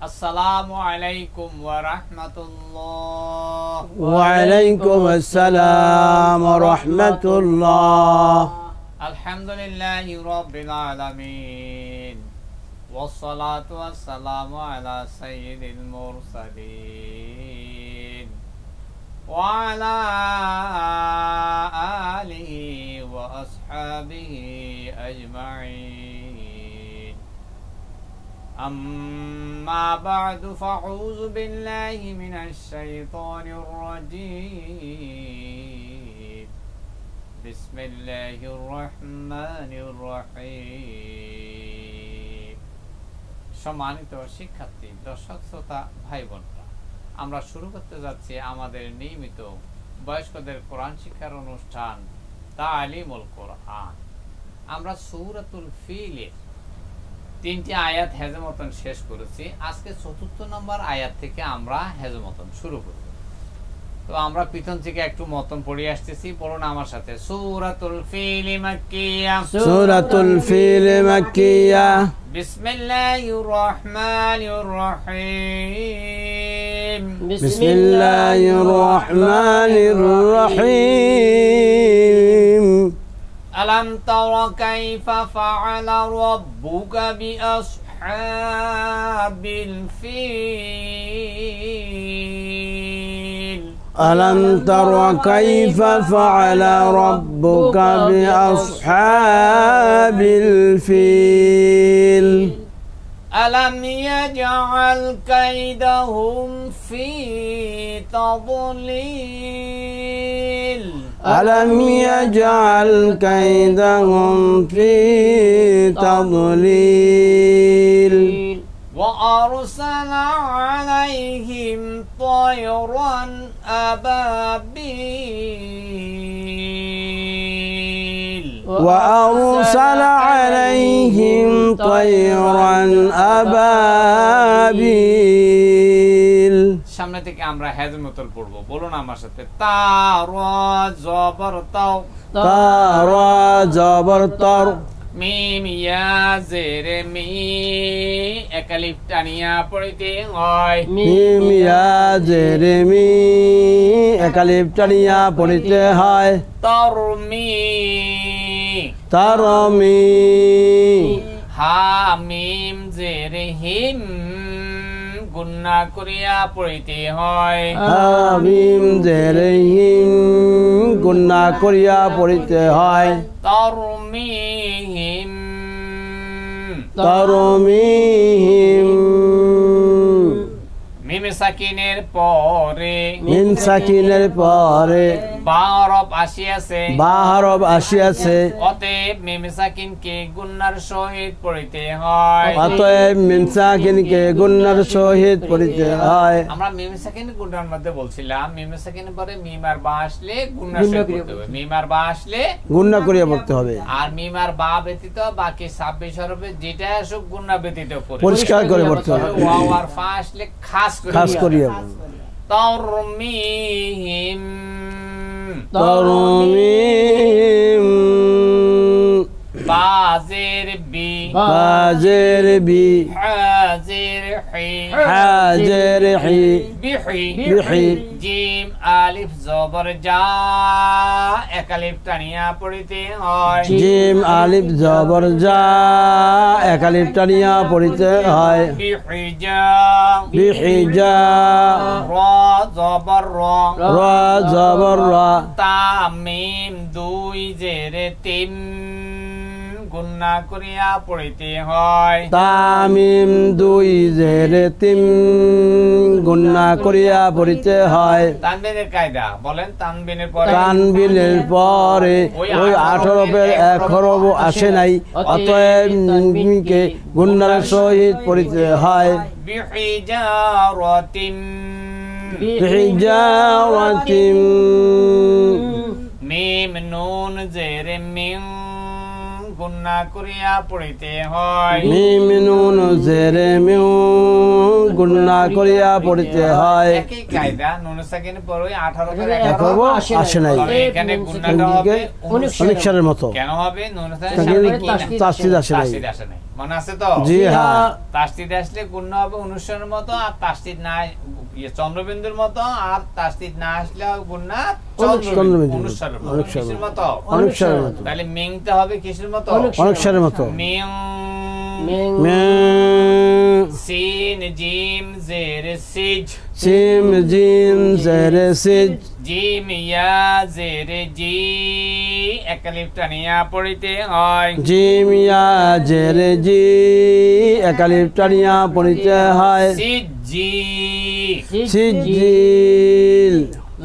আসসালামু আলাইকুম ওয়া রাহমাতুল্লাহ। ওয়া আলাইকুম আসসালাম ওয়া রাহমাতুল্লাহ। আলহামদুলিল্লাহি রাব্বিল আলামিন ওয়াসসালাতু ওয়াসসালামু আলা সাইয়্যিদিল মুরসালিন ওয়া আলা আলিহি ওয়া আসহাবিহি আজমাইন। أما بعد فأعوذ بالله من الشيطان الرجيم بسم الله الرحمن الرحيم। সম্মানিত শিক্ষার্থী, দর্শক শ্রোতা, ভাই বোনরা, আমরা শুরু করতে যাচ্ছি আমাদের নিয়মিত বয়স্কদের কোরআন শিক্ষার অনুষ্ঠান তালিমুল কোরআন। আমরা সূরাতুল ফিলের 3টি আয়াত হেজমতন শেষ করেছি। আজকে 4th নম্বর আয়াত থেকে আমরা হেজমতন শুরু করব। তো আমরা পিছন থেকে একটু মতন পড়ে আসতেছি, পড়ুন আমার সাথে। সূরাতুল ফিল মাক্কিয়া, সূরাতুল ফিল মাক্কিয়া। বিসমিল্লাহির রহমানির রহিম, বিসমিল্লাহির রহমানির রহিম। ألم تر كيف فعل ربك بأصحاب الفيل ألم تر كيف فعل ربك بأصحاب الفيل ألم يجعل كيدهم في تضليل ألم يجعل كيدهم في تضليل وأرسل عليهم طيرا أبابيل وأرسل عليهم طيرا أبابيل। সামনে থেকে আমরা হেজমতল পড়ব, বলুন আমার সাথে। তারা জবর তাও, তারা জবর তর, মিম ইয়া জেরে মি, একালিফ টানিয়া পড়িতে হয়। মিম ইয়া জেরে মি, একালিফ টানিয়া পড়িতে হয়। তরমি, তারমি, হা মিম জেরে হিম, গুন্না করিয়া পড়িতে হয়। হামিম জেরে হিম, গুন্না করিয়া পড়িতে হয়। তরমিহিম, তারমিহিম, মিম সাকিনের পরে, মিন সাকিনের পরে বা হরফ আসিয়াছে, বা হরফ আসিয়াছে। অতএব মিম সাকিনকে গুন্নার সহিত পড়িতে হয়। অতএব মিন সাকিনকে গুন্নার সহিত পড়িতে হয়। আমরা মিম সাকিন গুন্নার মধ্যে বলছিলাম, মিম সাকিনের পরে মিম আর বা আসলে গুন্নার সহিত পড়তে হবে। মিম আর বা আসলে গুন্না করিয়া পড়তে হবে। আর মিম আর বা ব্যতীত বাকি 26 হরফে যেটা আসুক গুন্না ব্যতীত করে পরিষ্কার করে পড়তে হবে। ওয়াও আর ফা আসলে খাস খাস করিয়া। তরমিহিম, তারমিহিম, বাজের বি, বাজের বি, হাজের হি, হাজের হি, বিহি, বিহি, জিম আলিফ জবর জা, একালিফ টানিয়া পড়িতে হয়। জিম আলিফ জবর যা, একালিফ টানিয়া পড়িতে হয়। বিহিজা, বিহিজা, র জবর র, র জবর র, তা মিম দুই জেরে তিন, গুন্না করিয়া পড়িতে হয়। তামিম দুই জেরে তিম, গুন্না করিয়া পড়িতে হয়। তানবিনের কায়দা বলেন। তানবিনের পরে তানবিনের পরে ওই 8 হরফের 1 হরফ আসে নাই, অতএব মিমকে গুন্নার সহিত পড়িতে হয়। বিহিজারাতিন, বিহিজারাতিন, মিম নুন জেরে মিন, গুন্না করিয়া পড়িতে হয়। মিম নুন জেরে মিউ, গুণনা করিয়া পড়িতে হয়। একই কায়দা নুন সাকিনের পরে 18 করে 11 আসে নাই, তবে এখানে গুণনাটা হবে অনেকসারের মতো। কেন হবে? নুন সাকিনের সামনে কি তাসদিদ আসে নাই, তাসদিদ আসে নাই, মনে আছে তো? জি হ্যাঁ। তাসদিদ আসলে গুণনা হবে অনুসারের মতো, আর তাসদিদ না চন্দ্রবিন্দুর মতো, আর তাসদিদ না আসলে গুণনা চন্দ্রবিন্দু অনুসারের মতো। কিসের মতো? অনেকসারের মতো। তাহলে মিংটা হবে কিসের মতো? অনেকসারের মতো। মিং সিন জিম জের সিজ, সিম জিম জের সিজ, জিম ইয়া জের জি, একালিফ টানিয়া পড়িতে হয়। জিম ইয়া জের জি, একালিফ টানিয়া পড়িতে হয়। সিজি সিজিল,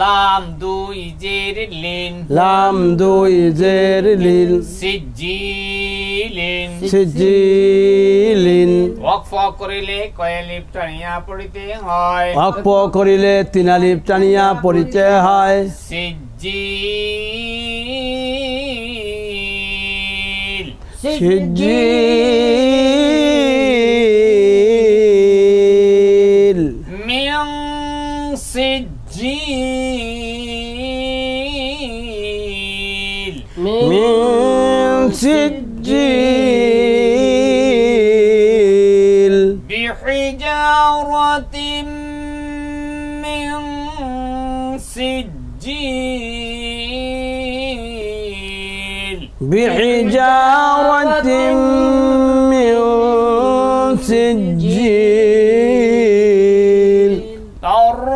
লাম দুই জের লিন, লাম দুই জের লিন, সিজিলিন। সিজিলিন, ওয়াকফ করিলে কয়ালিফ টানিয়া পড়িতে হয়। ওয়াকফ করিলে 3 আলিফ টানিয়া পড়িতে হয়। সিজিল সিজিল, মিং সিজিল মিন সিজিল, বিহিজারাতিন মিন সিজিল, বিহিজারাতিন মিন সিজিল,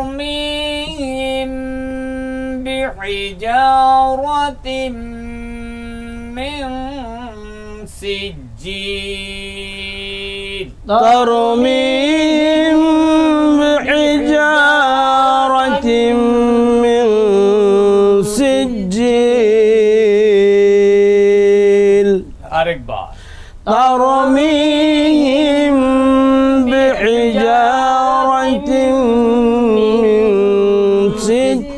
ترميهم بحجارة من سجيل، ترميهم بحجارة من سجيل. আরেকবার ترميهم بحجارة من سجيل.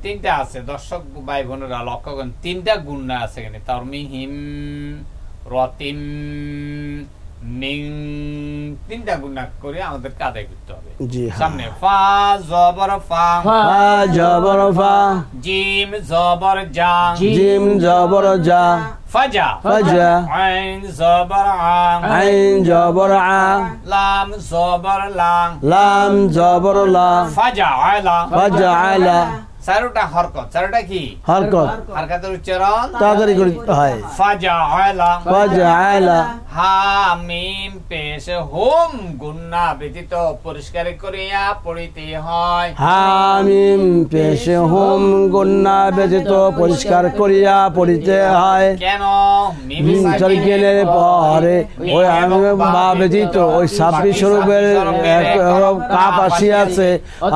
তিনটা আছে দর্শক ভাই বোনেরা লক্ষ্য করেন, তিনটা গুণনা আছে এখানে। তারমিহিম রতিম মিং, তিনটা গুণনা করে আমাদের কাদায় করতে হবে। জি হ্যাঁ। সামনে ফা জবর ফা, ফা জবর ফা, জিম জবর জা, জিম জবর জা, ফাজা ফাজা, আইন জবর আ, আইন জবর আ, লাম জবর লা, লাম জবর লা, ফাজা আলা। ফাজা আলা। চারোটা হরকত, চারোটা কি হরকত হরকতের উচ্চারণ তাড়াতাড়ি করতে হয়। ফাজা আলা। ফাজা আলা, হা মিম পেশ হোম গুন্না ব্যতীত পরিষ্কার করিয়া পড়িতে হয়। হামিম পেশে হোম গুন্না ব্যতীত পরিষ্কার করিয়া পড়িতে হয়। কেন? মিম সাকিনের পরে ওই আমি বা ব্যতীত ওই 26 স্বরূপের কাপ আসিয়াছে,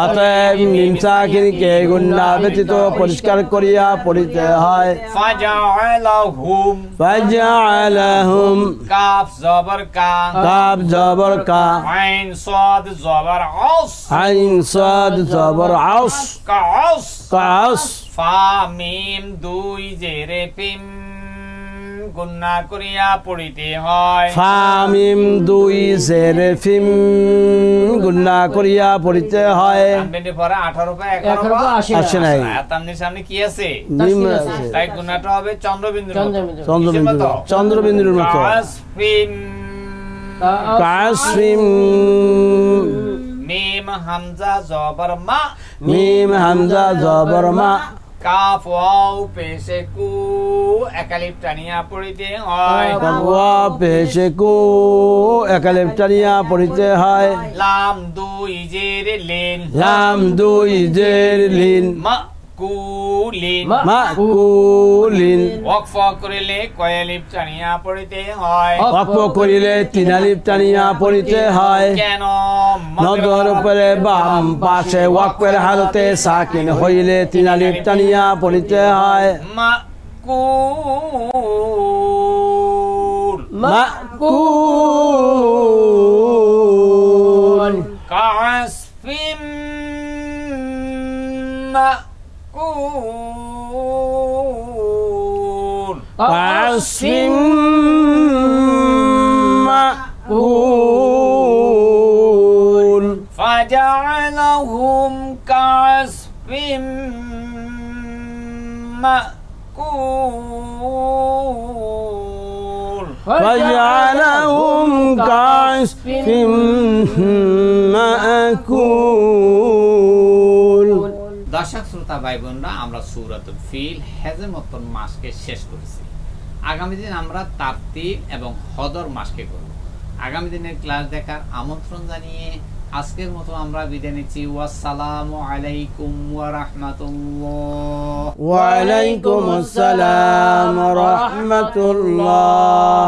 অতএব মিম সাকিনকে গুন্না ব্যতীত পরিষ্কার করিয়া পড়িতে হয়। ফাজা আলা হুম, ফাজআলাহুম, কাফ জবর কা, কাব জবর কা, আইন সাদ জবর আস, আইন সাদ জবর আস, কাস। কাস। ফা মিম দুই জেরে ফিম গুন্না করিয়া পড়িতে হয়। ফামিম দুই জেরে ফিম গুন্না করিয়া পড়িতে হয়। তানবিনের পরে 18 পা 11 11 পা আসে নাই। আর তানবিনের সামনে কি আছে? মিম তাসদিদ আছে। আছে। তাই গুণাটা হবে চন্দ্রবিন্দুর মতো। চন্দ্রবিন্দু, কিসের মতো? চন্দ্রবিন্দুর মতো। কাসফিম কাসফিম, মিম হামজা জবর মা, মিম হামজা জবর মা, কাফ ওয়াও পেশে কু একালিফ টানিয়া পড়িতে হয়। ওয়া পেশে কু একালিফ টানিয়া পড়িতে হয়। লাম দুই জের লিন, লাম দুই জের লিন, মাকুলিন। মাকুলিন। ওয়াকফ করিলে কয়ালিফ টানিয়া পড়িতে হয়। ওয়াকফ করিলে 3 আলিফ টানিয়া পড়িতে হয়। কেন? নদর উপরে বাম পাশে ওয়াকফের হালতে সাকিন হইলে 3 আলিফ টানিয়া পড়িতে হয়। মাকুল মাকুল। কাসফিম মাকুল। কাসফিম মাকুল। مأكول فجعلهم كعصف مأكول فجعلهم كعصف مأكول দর্শক শ্রোতা ভাই বোনরা, আমরা সূরাতুল ফিল হেজেমতুন মাসকে শেষ করেছি। আগামী দিন আমরা তারতিব এবং হদর মাসকে করব। আগামী দিনের ক্লাস দেখার আমন্ত্রণ জানিয়ে আজকের মতো আমরা বিদায় নিচ্ছি। ওয়াসসালামু আলাইকুম ওয়া রাহমাতুল্লাহ। ওয়া আলাইকুম আসসালাম ওয়া রাহমাতুল্লাহ।